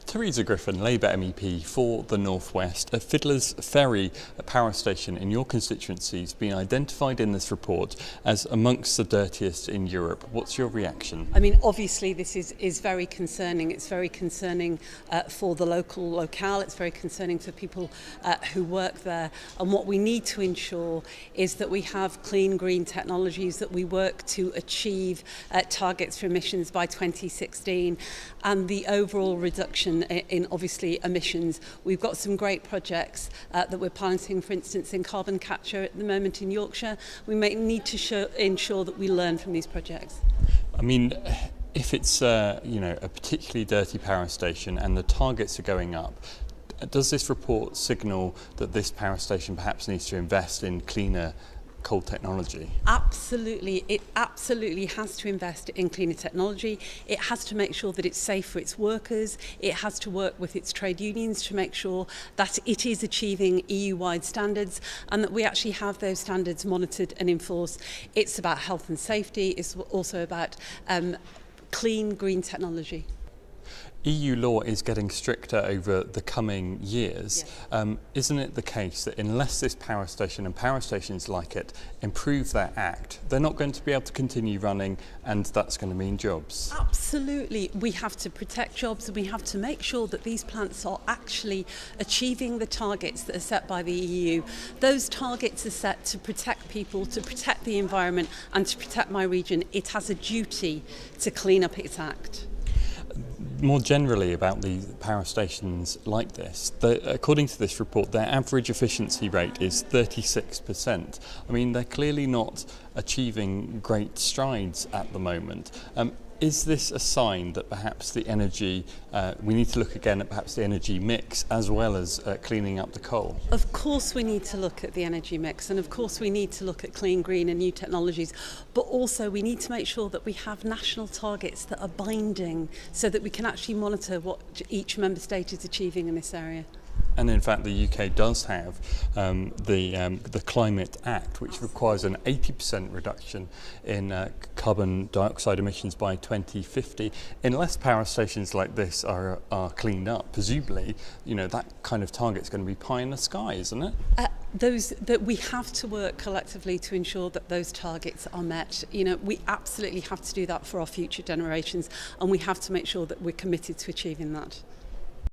Theresa Griffin, Labour MEP for the North West. Fiddler's Ferry power station in your constituency has been identified in this report as amongst the dirtiest in Europe. What's your reaction? I mean, obviously this is very concerning. It's very concerning for the locale. It's very concerning for people who work there. And what we need to ensure is that we have clean, green technologies, that we work to achieve targets for emissions by 2016 and the overall reduction in obviously emissions. We've got some great projects that we're piloting, for instance, in carbon capture at the moment in Yorkshire. We may need to ensure that we learn from these projects. I mean, if it's a particularly dirty power station and the targets are going up, does this report signal that this power station perhaps needs to invest in cleaner coal technology? Absolutely. It absolutely has to invest in cleaner technology. It has to make sure that it's safe for its workers. It has to work with its trade unions to make sure that it is achieving EU-wide standards and that we actually have those standards monitored and enforced. It's about health and safety. It's also about clean, green technology. EU law is getting stricter over the coming years. Yes. Isn't it the case that unless this power station and power stations like it improve their act, they're not going to be able to continue running, and that's going to mean jobs? Absolutely. We have to protect jobs and we have to make sure that these plants are actually achieving the targets that are set by the EU. Those targets are set to protect people, to protect the environment and to protect my region. It has a duty to clean up its act. More generally about the power stations like this, according to this report, their average efficiency rate is 36%. I mean, they're clearly not achieving great strides at the moment. Is this a sign that perhaps the energy, we need to look again at perhaps the energy mix as well as cleaning up the coal? Of course we need to look at the energy mix, and of course we need to look at clean, green and new technologies, but also we need to make sure that we have national targets that are binding so that we can actually monitor what each member state is achieving in this area. And in fact, the UK does have the Climate Act, which requires an 80% reduction in carbon dioxide emissions by 2050. Unless power stations like this are cleaned up, presumably, that kind of target's going to be pie in the sky, isn't it? That we have to work collectively to ensure that those targets are met. We absolutely have to do that for our future generations, and we have to make sure that we're committed to achieving that.